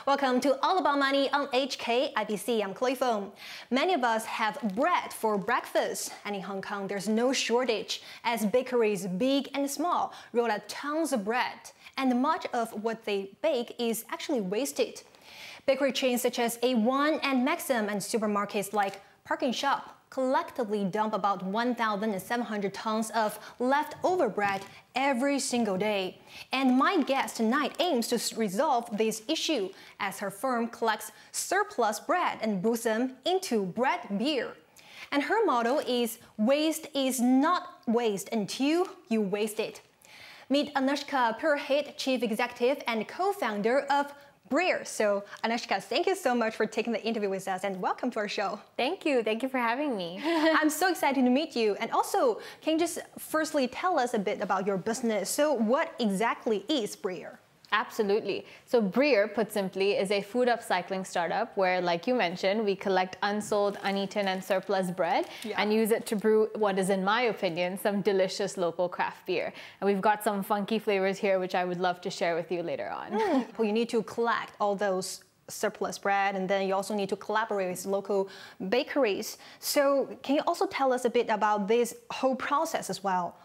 Welcome to All About Money on HKIBC. I'm Chloe Fong. Many of us have bread for breakfast, and in Hong Kong there's no shortage as bakeries, big and small, roll out tons of bread, and much of what they bake is actually wasted. Bakery chains such as A1 and Maxim and supermarkets like ParknShop collectively dump about 1,700 tons of leftover bread every single day. And my guest tonight aims to resolve this issue as her firm collects surplus bread and brews them into bread beer. And her motto is waste is not waste until you waste it. Meet Anushka Purohit, Chief Executive and co-founder of Breer. So Anushka, thank you so much for taking the interview with us and welcome to our show. Thank you for having me. I'm so excited to meet you. And also, can you just firstly tell us a bit about your business? So what exactly is Breer? Absolutely. So Breer, put simply, is a food upcycling startup where, like you mentioned, we collect unsold, uneaten, and surplus bread and use it to brew what is, in my opinion, some delicious local craft beer. And we've got some funky flavors here, which I would love to share with you later on. Well, you need to collect all those surplus bread, and then you also need to collaborate with local bakeries. So can you also tell us a bit about this whole process as well?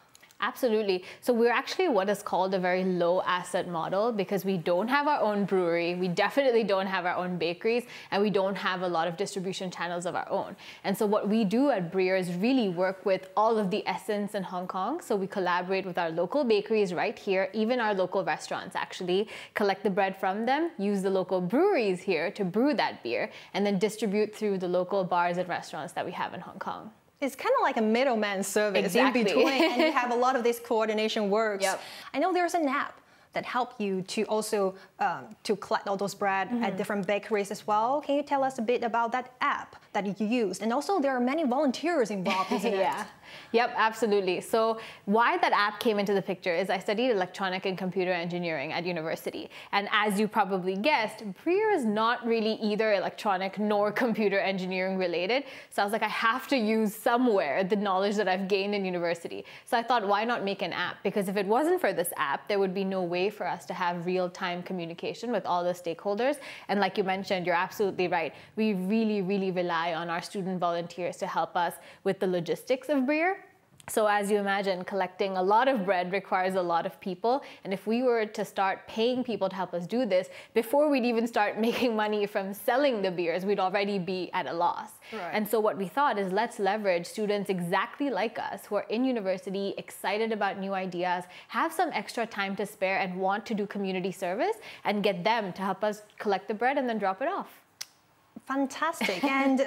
Absolutely. So we're actually what is called a very low asset model because we don't have our own brewery, we definitely don't have our own bakeries, and we don't have a lot of distribution channels of our own. And so what we do at Breer is really work with all of the essence in Hong Kong. So we collaborate with our local bakeries right here, even our local restaurants actually, collect the bread from them, use the local breweries here to brew that beer, and then distribute through the local bars and restaurants that we have in Hong Kong. It's kind of like a middleman service in between, and you have a lot of this coordination works. I know there's an app that help you to also to collect all those bread at different bakeries as well. Can you tell us a bit about that app that you use? And also there are many volunteers involved, isn't it? Yep, absolutely. So why that app came into the picture is I studied electronic and computer engineering at university. And as you probably guessed, Breer is not really either electronic nor computer engineering related. So I was like, I have to use somewhere the knowledge that I've gained in university. So I thought, why not make an app? Because if it wasn't for this app, there would be no way for us to have real-time communication with all the stakeholders. And like you mentioned, you're absolutely right. We really rely on our student volunteers to help us with the logistics of Breer. So as you imagine, collecting a lot of bread requires a lot of people. And if we were to start paying people to help us do this, before we'd even start making money from selling the beers, we'd already be at a loss. And so what we thought is let's leverage students exactly like us who are in university, excited about new ideas, have some extra time to spare and want to do community service, and get them to help us collect the bread and then drop it off. Fantastic. And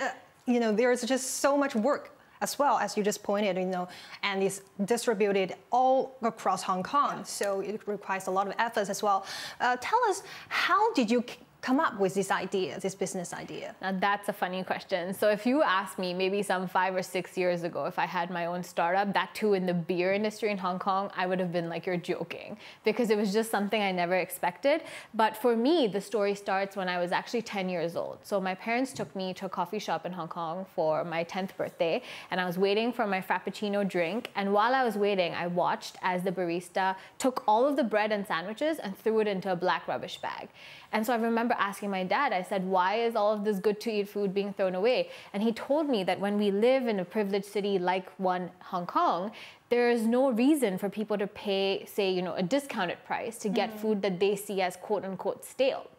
you know, there's just so much work as well, as you just pointed, you know, and it's distributed all across Hong Kong. So it requires a lot of efforts as well. Tell us, how did you come up with this idea, this business idea? Now that's a funny question. So if you asked me maybe some 5 or 6 years ago if I had my own startup, that too in the beer industry in Hong Kong, I would have been like, you're joking, because it was just something I never expected. But for me, the story starts when I was actually 10 years old. So my parents took me to a coffee shop in Hong Kong for my 10th birthday, and I was waiting for my Frappuccino drink. And while I was waiting, I watched as the barista took all of the bread and sandwiches and threw it into a black rubbish bag. And so I remember asking my dad, I said, why is all of this good to eat food being thrown away? And he told me that when we live in a privileged city like Hong Kong, there is no reason for people to pay, say, you know, a discounted price to get food that they see as quote unquote stale.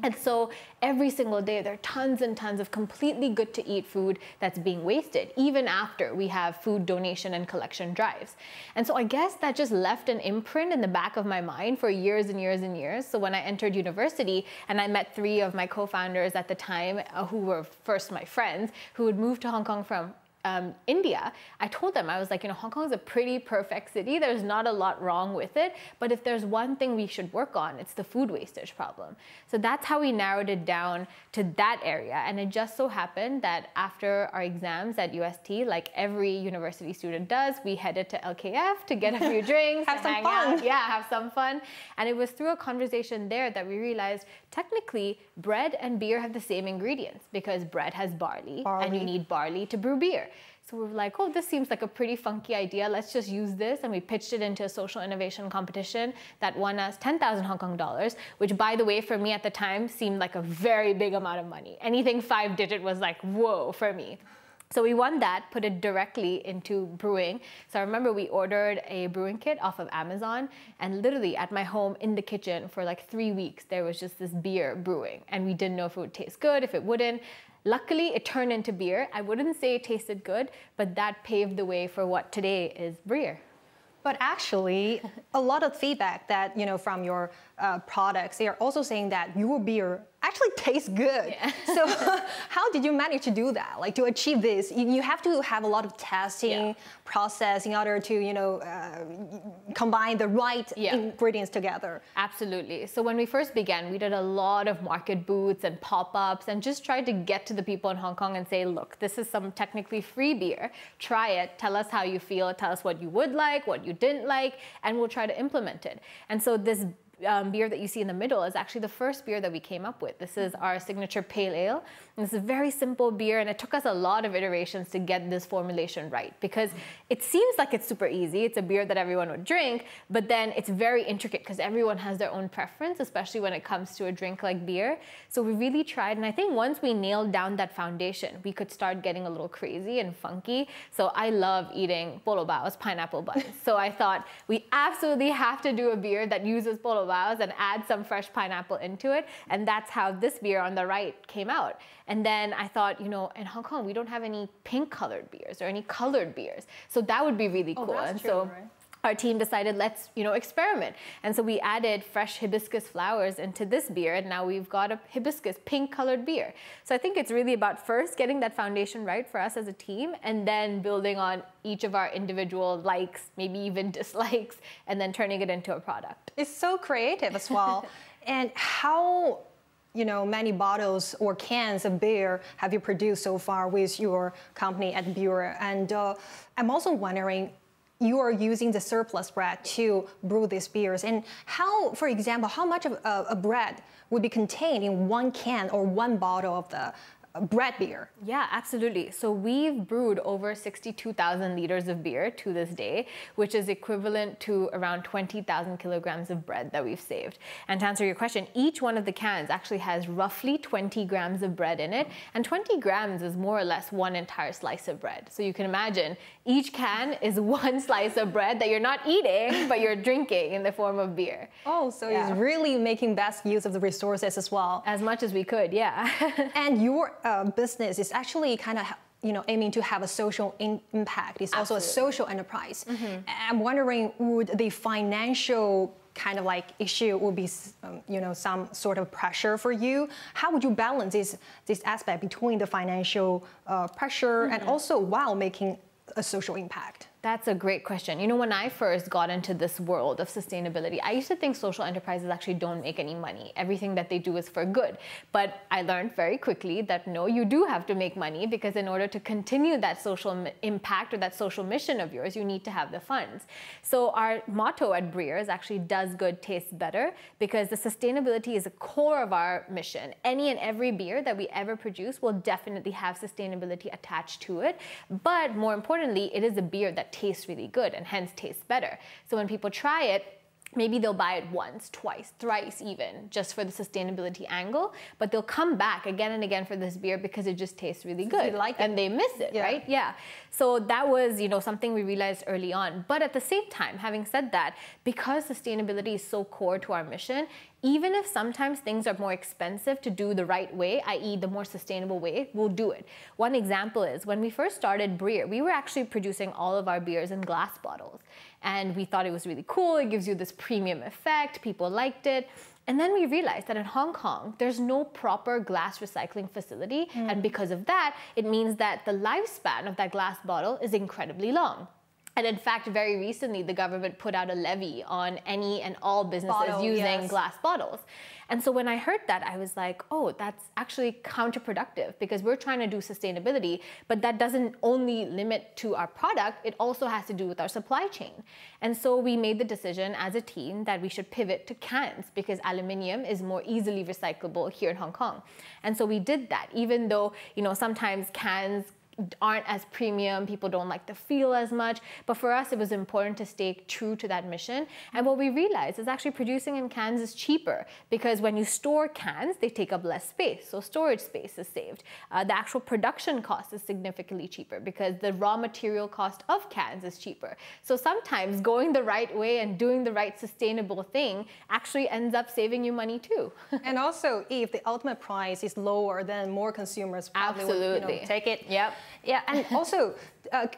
And so every single day there are tons and tons of completely good to eat food that's being wasted, even after we have food donation and collection drives. And so I guess that just left an imprint in the back of my mind for years and years and years. So when I entered university and I met 3 of my co-founders at the time, who were first my friends, who had moved to Hong Kong from India, I told them, I was like, you know, Hong Kong is a pretty perfect city. There's not a lot wrong with it. But if there's one thing we should work on, it's the food wastage problem. So that's how we narrowed it down to that area. And it just so happened that after our exams at UST, like every university student does, we headed to LKF to get a few drinks, have some fun. Have some fun. And it was through a conversation there that we realized technically bread and beer have the same ingredients, because bread has barley. And you need barley to brew beer. So we were like, oh, this seems like a pretty funky idea. Let's just use this. And we pitched it into a social innovation competition that won us 10,000 Hong Kong dollars, which, by the way, for me at the time seemed like a very big amount of money. Anything 5-digit was like, whoa, for me. So we won that, put it directly into brewing. So I remember we ordered a brewing kit off of Amazon, and literally at my home in the kitchen for like 3 weeks, there was just this beer brewing, and we didn't know if it would taste good, if it wouldn't. Luckily, it turned into beer. I wouldn't say it tasted good, but that paved the way for what today is Breer. But actually, a lot of feedback that, from your products, they are also saying that your beer actually tastes good. Yeah. So how did you manage to do that? Like, to achieve this, you have to have a lot of testing process in order to, combine the right ingredients together. Absolutely. So when we first began, we did a lot of market booths and pop-ups and just tried to get to the people in Hong Kong and say, look, this is some technically free beer. Try it. Tell us how you feel. Tell us what you would like, what you didn't like, and we'll try to implement it. And so this beer that you see in the middle is actually the first beer that we came up with. This is our signature pale ale. And it's a very simple beer, and it took us a lot of iterations to get this formulation right, because it seems like it's super easy. It's a beer that everyone would drink, but then it's very intricate because everyone has their own preference, especially when it comes to a drink like beer. So we really tried, and I think once we nailed down that foundation, we could start getting a little crazy and funky. So I love eating bolo baos, pineapple buns. So I thought we absolutely have to do a beer that uses bolo baos and add some fresh pineapple into it. And that's how this beer on the right came out. And then I thought, in Hong Kong, we don't have any pink colored beers or any colored beers. So that would be really cool. That's and true, so right? Our team decided, let's, experiment. And so we added fresh hibiscus flowers into this beer, and now we've got a hibiscus pink colored beer. So I think it's really about first getting that foundation right for us as a team, and then building on each of our individual likes, maybe even dislikes, and then turning it into a product. It's so creative as well. And how many bottles or cans of beer have you produced so far with your company at Breer? And I'm also wondering, you are using the surplus bread to brew these beers. And how, for example, how much of a bread would be contained in one can or one bottle of the bread beer? Yeah, absolutely. So we've brewed over 62,000 liters of beer to this day, which is equivalent to around 20,000 kilograms of bread that we've saved. And to answer your question, each one of the cans actually has roughly 20 grams of bread in it. And 20 grams is more or less one entire slice of bread. So you can imagine each can is one slice of bread that you're not eating, but you're drinking in the form of beer. Oh, so it's really making best use of the resources as well. As much as we could, yeah. And your business is actually kind of aiming to have a social impact. It's also a social enterprise. I'm wondering, would the financial kind of like issue will be some sort of pressure for you? How would you balance this aspect between the financial pressure and also while making a social impact? That's a great question. When I first got into this world of sustainability, I used to think social enterprises actually don't make any money. Everything that they do is for good. But I learned very quickly that no, you do have to make money, because in order to continue that social impact or that social mission of yours, you need to have the funds. So our motto at Breer is actually does good, tastes better, because the sustainability is a core of our mission. Any and every beer that we ever produce will definitely have sustainability attached to it. But more importantly, it is a beer that tastes really good and hence tastes better. So when people try it, maybe they'll buy it once, twice, thrice even, just for the sustainability angle, but they'll come back again and again for this beer because it just tastes really good. And they miss it, right? Yeah. So that was, something we realized early on. But at the same time, having said that, because sustainability is so core to our mission, even if sometimes things are more expensive to do the right way, i.e. the more sustainable way, we'll do it. One example is when we first started Breer, we were actually producing all of our beers in glass bottles. And we thought it was really cool. It gives you this premium effect. People liked it. And then we realized that in Hong Kong, there's no proper glass recycling facility. And because of that, it means that the lifespan of that glass bottle is incredibly long. And in fact, very recently, the government put out a levy on any and all businesses using glass bottles. And so when I heard that, I was like, oh, that's actually counterproductive, because we're trying to do sustainability, but that doesn't only limit to our product, it also has to do with our supply chain. And so we made the decision as a team that we should pivot to cans, because aluminium is more easily recyclable here in Hong Kong. And so we did that, even though, sometimes cans aren't as premium, people don't like the feel as much. But for us, it was important to stay true to that mission. And what we realized is actually producing in cans is cheaper, because when you store cans, they take up less space. So storage space is saved. The actual production cost is significantly cheaper because the raw material cost of cans is cheaper. So sometimes going the right way and doing the right sustainable thing actually ends up saving you money too. And also, if the ultimate price is lower, then more consumers probably will take it. Yep. Yeah, and also,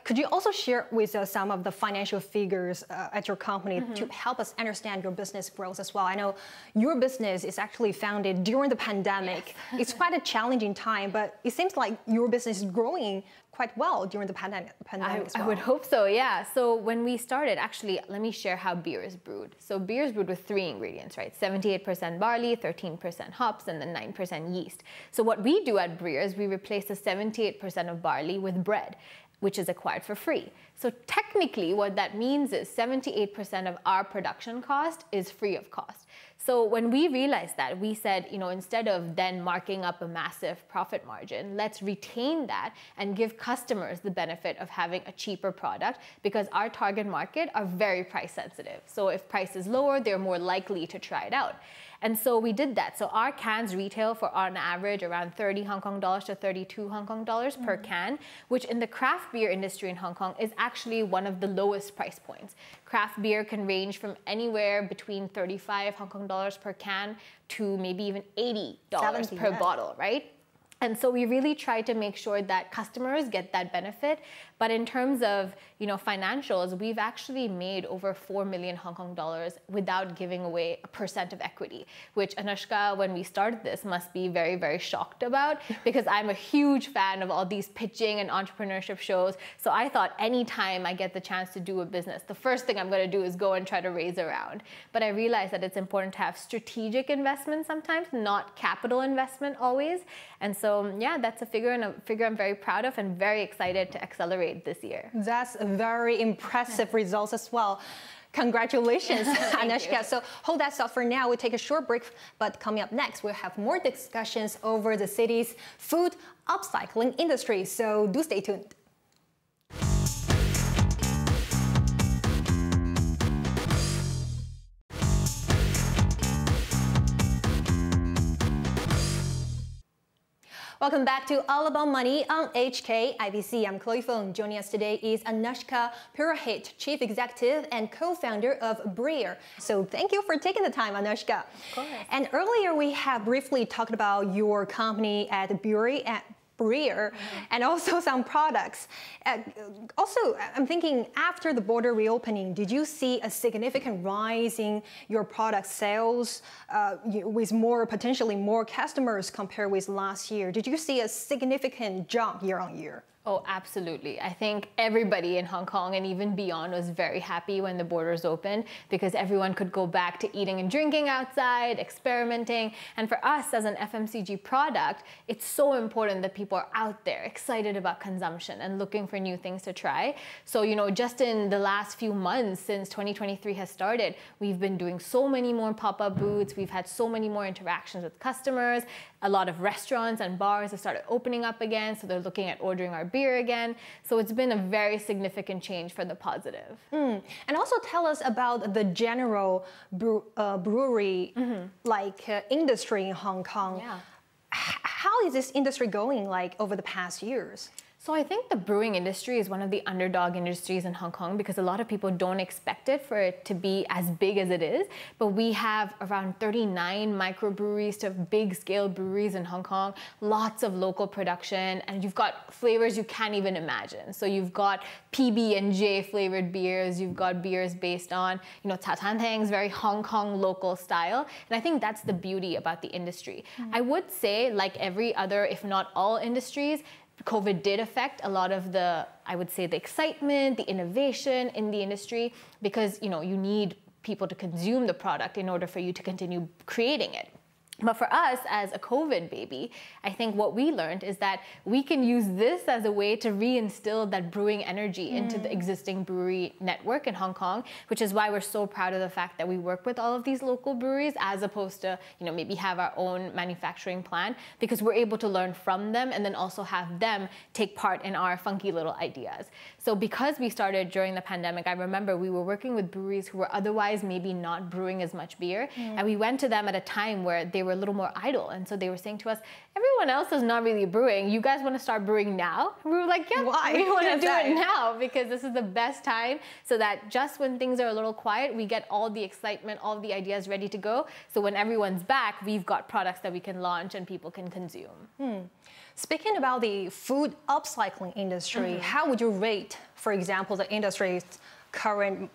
could you also share with us some of the financial figures at your company to help us understand your business growth as well? I know your business is actually founded during the pandemic. Yes. It's quite a challenging time, but it seems like your business is growing quite well during the pandemic as well. I would hope so, yeah. So when we started, actually, let me share how beer is brewed. So beer is brewed with 3 ingredients, right? 78% barley, 13% hops, and then 9% yeast. So what we do at Breer is we replace the 78% of barley with bread, which is acquired for free. So technically what that means is 78% of our production cost is free of cost. So when we realized that, we said, instead of then marking up a massive profit margin, let's retain that and give customers the benefit of having a cheaper product, because our target market are very price sensitive. So if price is lower, they're more likely to try it out. And so we did that. So our cans retail for on average around 30 Hong Kong dollars to 32 Hong Kong dollars per can, which in the craft beer industry in Hong Kong is actually one of the lowest price points. Craft beer can range from anywhere between 35 Hong Kong dollars per can to maybe even $80 per bottle, right? And so we really try to make sure that customers get that benefit. But in terms of, financials, we've actually made over 4 million Hong Kong dollars without giving away a % of equity, which Anushka, when we started this, must be very, very shocked about, because I'm a huge fan of all these pitching and entrepreneurship shows. So I thought anytime I get the chance to do a business, the first thing I'm going to do is go and try to raise a round. But I realized that it's important to have strategic investment sometimes, not capital investment always. And so, yeah, that's a figure I'm very proud of and very excited to accelerate this year. That's a very impressive results as well. Congratulations, Anushka. So hold that thought for now. We'll take a short break, but coming up next, we'll have more discussions over the city's food upcycling industry. So do stay tuned. Welcome back to All About Money on HK IBC. I'm Chloe Fong. Joining us today is Anushka Purohit, Chief Executive and co-founder of Breer. So thank you for taking the time, Anushka. Of course. And earlier we have briefly talked about your company at Breer, and also some products. Also, I'm thinking after the border reopening, did you see a significant rise in your product sales with potentially more customers compared with last year? Did you see a significant jump year on year? Oh, absolutely. I think everybody in Hong Kong and even beyond was very happy when the borders opened, because everyone could go back to eating and drinking outside, experimenting. And for us as an FMCG product, it's so important that people are out there excited about consumption and looking for new things to try. So, just in the last few months since 2023 has started, we've been doing so many more pop-up booths. We've had so many more interactions with customers. A lot of restaurants and bars have started opening up again, so they're looking at ordering our beer again. So it's been a very significant change for the positive. And also tell us about the general brewery industry in Hong Kong. Yeah. How is this industry going over the past years? So I think the brewing industry is one of the underdog industries in Hong Kong, because a lot of people don't expect it for it to be as big as it is. But we have around 39 microbreweries to big scale breweries in Hong Kong, lots of local production, and you've got flavors you can't even imagine. So you've got PB&J flavored beers, you've got beers based on, Ta Tan Tang's very Hong Kong local style. And I think that's the beauty about the industry. I would say, like every other, if not all industries, COVID did affect a lot of the excitement, the innovation in the industry, because you need people to consume the product in order for you to continue creating it. But for us, as a COVID baby, I think what we learned is that we can use this as a way to reinstill that brewing energy into the existing brewery network in Hong Kong, which is why we're so proud of the fact that we work with all of these local breweries as opposed to, maybe have our own manufacturing plant, because we're able to learn from them and then also have them take part in our funky little ideas. So because we started during the pandemic, I remember we were working with breweries who were otherwise maybe not brewing as much beer. And we went to them at a time where they were a little more idle. And so they were saying to us, everyone else is not really brewing. You guys want to start brewing now? And we were like, yeah, why? We want to do it now because this is the best time, so that just when things are a little quiet, we get all the excitement, all the ideas ready to go. So when everyone's back, we've got products that we can launch and people can consume. Speaking about the food upcycling industry, how would you rate, for example, the industry's current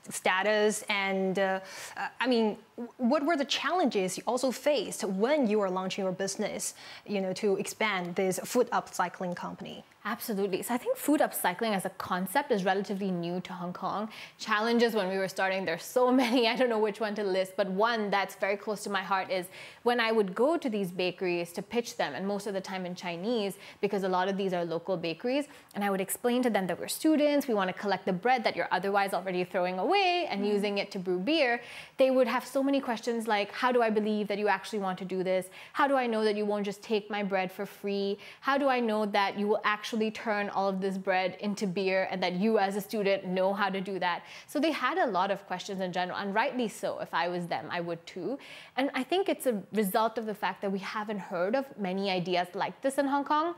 status, and I mean, what were the challenges you also faced when you were launching your business, to expand this food upcycling company? Absolutely. So I think food upcycling as a concept is relatively new to Hong Kong. Challenges when we were starting, there's so many, I don't know which one to list, but one that's very close to my heart is when I would go to these bakeries to pitch them, and most of the time in Chinese, because a lot of these are local bakeries, and I would explain to them that we're students, we want to collect the bread that you're otherwise already throwing away and using it to brew beer. They would have so many questions like, how do I believe that you actually want to do this? How do I know that you won't just take my bread for free? How do I know that you will actually turn all of this bread into beer and that you as a student know how to do that? So they had a lot of questions in general, and rightly so. If I was them, I would too. And I think it's a result of the fact that we haven't heard of many ideas like this in Hong Kong.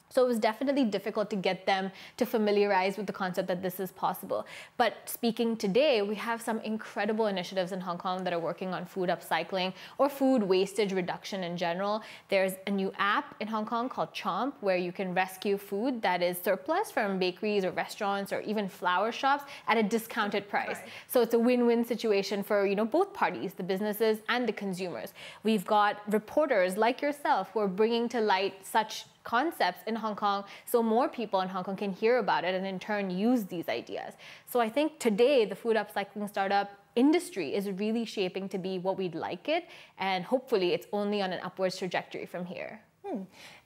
So it was definitely difficult to get them to familiarize with the concept that this is possible. But speaking today, we have some incredible initiatives in Hong Kong that are working on food upcycling or food wastage reduction in general. There's a new app in Hong Kong called Chomp, where you can rescue food that is surplus from bakeries or restaurants or even flower shops at a discounted price. Right. So it's a win-win situation for both parties, the businesses and the consumers. We've got reporters like yourself who are bringing to light such concepts in Hong Kong, so more people in Hong Kong can hear about it and in turn use these ideas. So I think today the food upcycling startup industry is really shaping to be what we'd like it, and hopefully it's only on an upwards trajectory from here.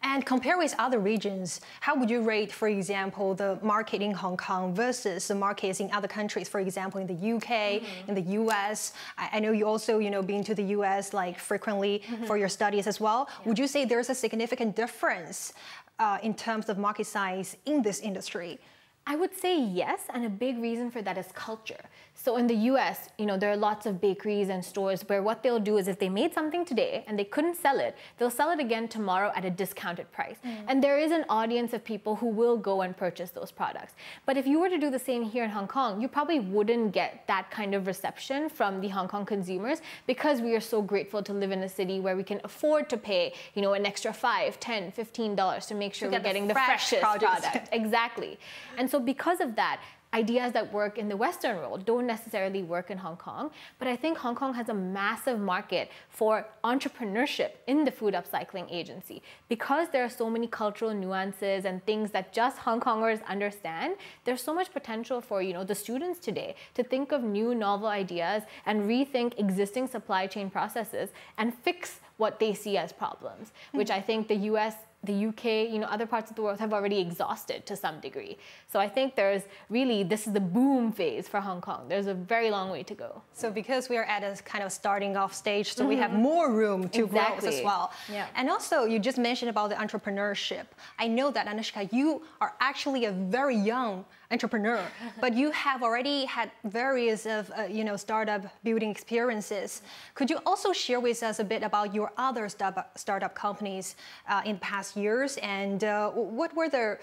And compare with other regions, how would you rate, for example, the market in Hong Kong versus the markets in other countries, for example, in the UK, in the US? I know you also, been to the US like frequently for your studies as well. Yeah. Would you say there's a significant difference in terms of market size in this industry? I would say yes, and a big reason for that is culture. So in the US, there are lots of bakeries and stores where what they'll do is if they made something today and they couldn't sell it, they'll sell it again tomorrow at a discounted price. And there is an audience of people who will go and purchase those products. But if you were to do the same here in Hong Kong, you probably wouldn't get that kind of reception from the Hong Kong consumers, because we are so grateful to live in a city where we can afford to pay, an extra $5, $10, $15 to make sure we're getting the freshest product. Exactly. And so because of that, ideas that work in the Western world don't necessarily work in Hong Kong. But I think Hong Kong has a massive market for entrepreneurship in the food upcycling agency. Because there are so many cultural nuances and things that just Hong Kongers understand, there's so much potential for the students today to think of new novel ideas and rethink existing supply chain processes and fix what they see as problems, which I think the US, the UK, other parts of the world have already exhausted to some degree. So I think this is the boom phase for Hong Kong. There's a very long way to go. So because we are at a kind of starting off stage, so we have more room to grow as well. Yeah. And also, you just mentioned about the entrepreneurship. I know that, Anushka, you are actually a very young entrepreneur, but you have already had various of startup building experiences. Could you also share with us a bit about your other startup companies in the past years, and what were the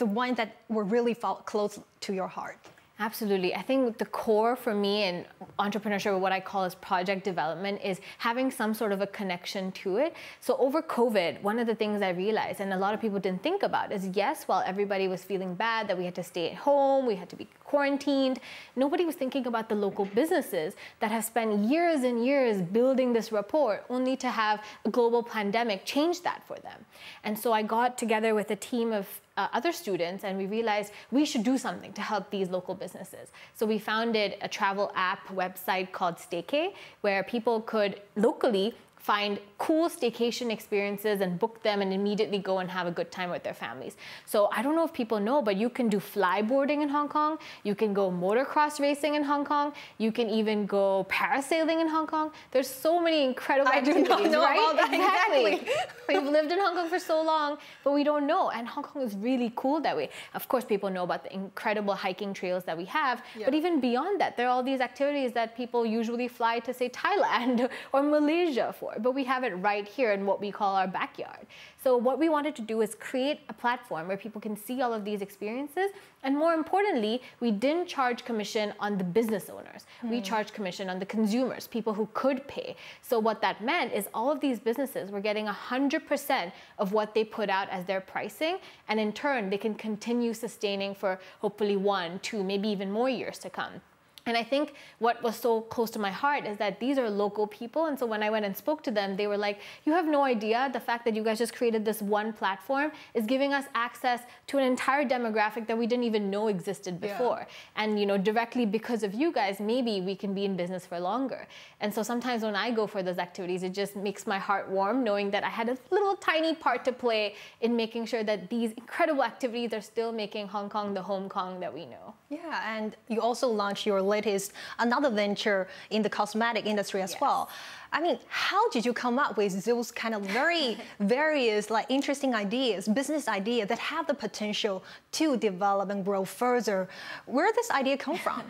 ones that were really close to your heart? Absolutely. I think the core for me in entrepreneurship, what I call as project development, is having some sort of a connection to it. So over COVID, one of the things I realized, and a lot of people didn't think about, is yes, while everybody was feeling bad that we had to stay at home, we had to be quarantined, nobody was thinking about the local businesses that have spent years and years building this rapport, only to have a global pandemic change that for them. And so I got together with a team of other students, and we realized we should do something to help these local businesses. So we founded a travel app website called Staycay, where people could locally find cool staycation experiences and book them and immediately go and have a good time with their families. So I don't know if people know, but you can do flyboarding in Hong Kong. You can go motocross racing in Hong Kong. You can even go parasailing in Hong Kong. There's so many incredible activities, I do not know right? about that. Exactly. We've lived in Hong Kong for so long, but we don't know. And Hong Kong is really cool that way. Of course, people know about the incredible hiking trails that we have, but even beyond that, there are all these activities that people usually fly to, say, Thailand or Malaysia for. But we have it right here in what we call our backyard. So what we wanted to do is create a platform where people can see all of these experiences. And more importantly, we didn't charge commission on the business owners. We charged commission on the consumers, people who could pay. So what that meant is all of these businesses were getting 100% of what they put out as their pricing. And in turn, they can continue sustaining for hopefully 1, 2, maybe even more years to come. And I think what was so close to my heart is that these are local people. And so when I went and spoke to them, they were like, you have no idea the fact that you guys just created this one platform is giving us access to an entire demographic that we didn't even know existed before. And directly because of you guys, maybe we can be in business for longer. And so sometimes when I go for those activities, it just makes my heart warm knowing that I had a little tiny part to play in making sure that these incredible activities are still making Hong Kong the Hong Kong that we know. Yeah, and you also launched your latest, another venture in the cosmetic industry as well. I mean, how did you come up with those kind of very various, like interesting ideas, business ideas that have the potential to develop and grow further? Where did this idea come from?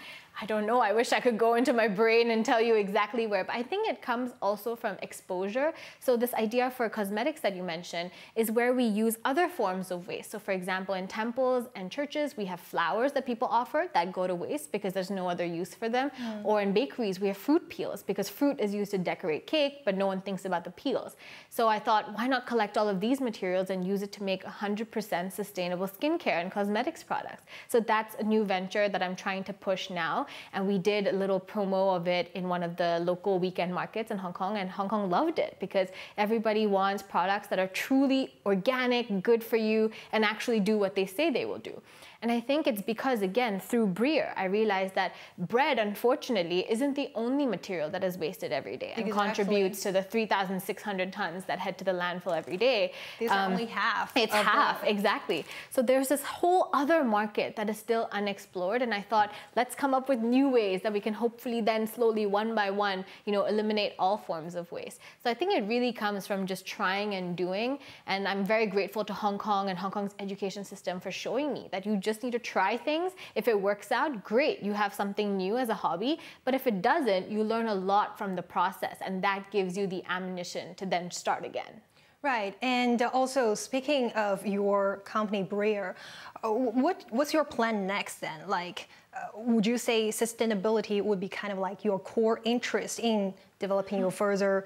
I don't know. I wish I could go into my brain and tell you exactly where, but I think it comes also from exposure. So this idea for cosmetics that you mentioned is where we use other forms of waste. So for example, in temples and churches, we have flowers that people offer that go to waste because there's no other use for them. Or in bakeries, we have fruit peels because fruit is used to decorate cake, but no one thinks about the peels. So I thought, why not collect all of these materials and use it to make 100% sustainable skincare and cosmetics products? So that's a new venture that I'm trying to push now. And we did a little promo of it in one of the local weekend markets in Hong Kong, and Hong Kong loved it because everybody wants products that are truly organic, good for you, and actually do what they say they will do. And I think it's because, again, through Breer, I realized that bread, unfortunately, isn't the only material that is wasted every day and contributes to the 3,600 tons that head to the landfill every day. These are only half. It's half, exactly. So there's this whole other market that is still unexplored. And I thought, let's come up with new ways that we can hopefully then slowly, one by one, eliminate all forms of waste. So I think it really comes from just trying and doing. And I'm very grateful to Hong Kong and Hong Kong's education system for showing me that you just need to try things. If it works out, great, you have something new as a hobby. But if it doesn't, you learn a lot from the process, and that gives you the ammunition to then start again. Right, and also speaking of your company Breer, what's your plan next then? Like, would you say sustainability would be kind of like your core interest in developing your further,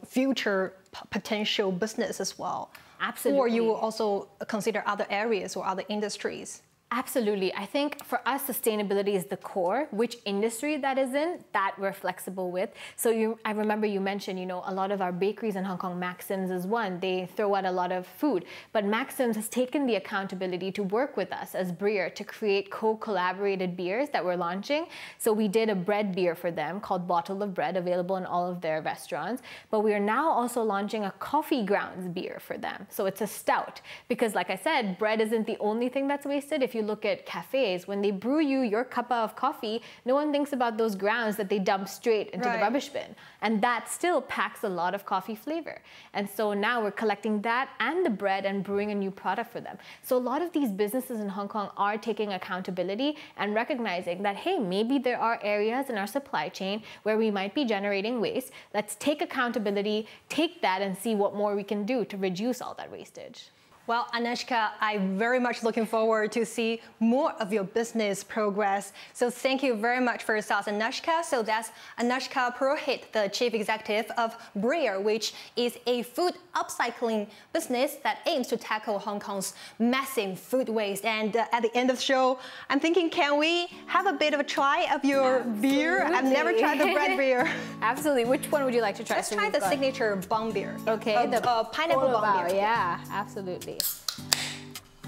future potential business as well? Absolutely. Or you will also consider other areas or other industries? Absolutely. I think for us, sustainability is the core. Which industry that is in, that we're flexible with. So I remember you mentioned, a lot of our bakeries in Hong Kong, Maxim's is one. They throw out a lot of food. But Maxim's has taken the accountability to work with us as Breer to create co-collaborated beers that we're launching. So we did a bread beer for them called Bottle of Bread, available in all of their restaurants. But we are now also launching a coffee grounds beer for them. So it's a stout. Because like I said, bread isn't the only thing that's wasted. If you look at cafes, when they brew you your cup of coffee, no one thinks about those grounds that they dump straight into the rubbish bin. And that still packs a lot of coffee flavor. And so now we're collecting that and the bread and brewing a new product for them. So a lot of these businesses in Hong Kong are taking accountability and recognizing that, hey, maybe there are areas in our supply chain where we might be generating waste. Let's take accountability, take that, and see what more we can do to reduce all that wastage. Well, Anushka, I'm very much looking forward to see more of your business progress. So thank you very much for your thoughts, Anushka. So that's Anushka Purohit, the Chief Executive of Breer, which is a food upcycling business that aims to tackle Hong Kong's massive food waste. And at the end of the show, I'm thinking, can we have a bit of a try of your beer? I've never tried the bread beer. Absolutely. Which one would you like to try? Let's try the signature bung beer. Okay. The pineapple bung beer. Yeah, absolutely.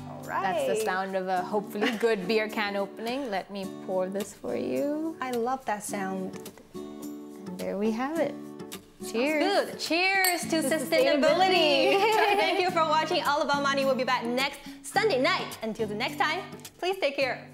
All right. That's the sound of a hopefully good beer can opening. Let me pour this for you. I love that sound. And there we have it. Cheers. Good. Cheers to sustainability. Thank you for watching All About Money. We'll be back next Sunday night. Until the next time, please take care.